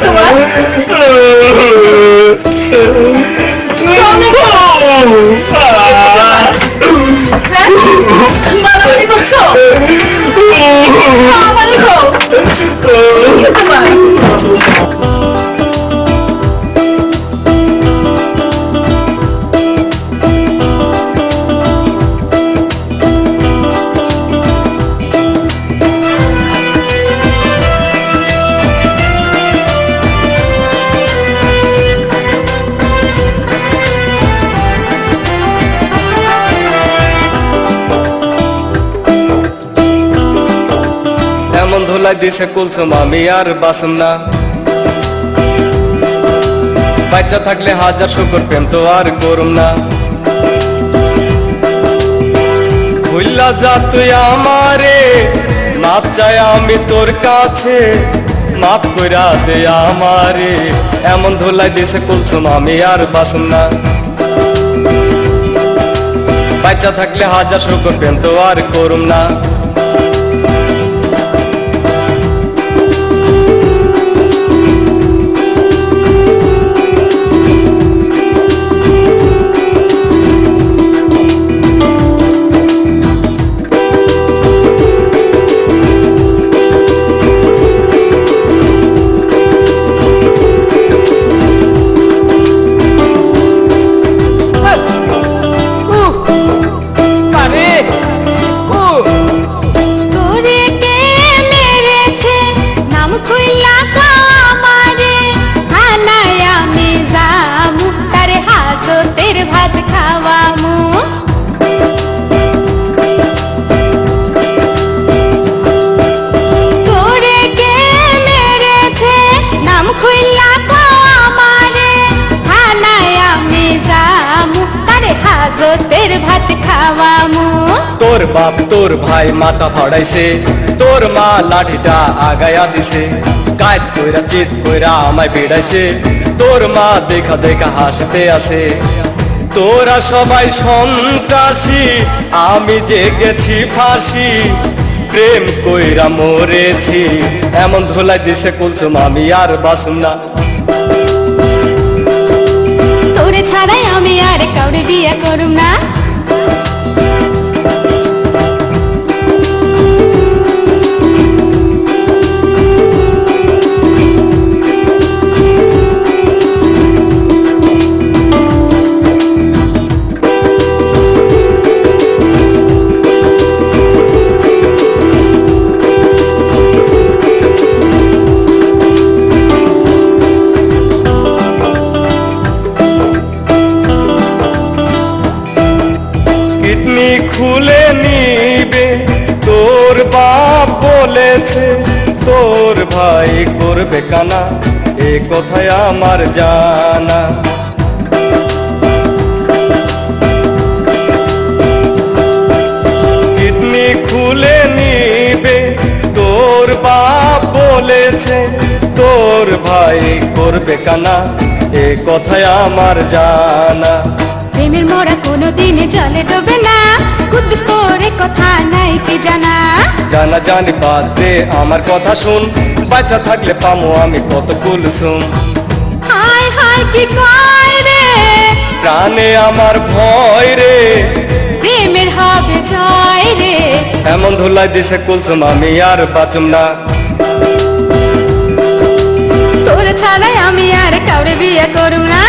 তোমার মারামারি করছো? মারামারি তোমার ধুলাই দিছে কুলসুম আমি আর বাসুম না বাচ্চা থাকলে হাজার শুকর প্রেম তো আর করুম না ভুল্লা যা তুই আমারে মাপ চাই আমি তোর কাছে মাপ কইরা দে আমারে এমন ধুলাই দিছে কুলসুম আমি আর বাসুম না বাচ্চা থাকলে হাজার শুকর প্রেম তো আর করুম না ভাত খাওয়ামু তোরে কে মেরেছে নাম খুইলা তো আমারে থানায় আমি যামু তারে হাজতের ভাত খাওয়ামু তোর বাপ তোর ভাই মাথা ফাড়াইছে তোর মা লাঠিটা আগায়া দিছে কায়দ কইরা চিত কইরা আমায় ভিড়াইছে তোর মা দেখা দেখা হাসতে আছে তোরা সবাই সন্ত্রাসী আমি যে গেছি ফাঁসি প্রেম কইরা মরেছি এমন ধুলাই দিছে কুলসুম আমি আর বাসুম না তোরে ছাড়াই আমি আর কাউরে বিয়ে করুম না খুলে নিবে তোর বাপ বলেছে তোর ভাই করবে কানা এ কথায় আমার জানা কিডনি খুলে নিবে তোর বাপ বলেছে তোর ভাই করবে কানা এ কথায় আমার জানা প্রেমের মোড়া কোনোদিন জলে ডোবে না কুদ্দুস তোরে কথা নাই কি জানা জানা জানি বাদ দে আমার কথা শুন বাচ্চা থাকলে পামো আমি কত কুলসুম হায় হায় কি কয় রে প্রাণে আমার ভয় রে প্রেমের হবে জয় রে এমন ধুলাই দিছে কুলসুম আমি আর বাঁচুম না তোরে ছাড়াই আমি আর কাউরে বিয়ে করুম না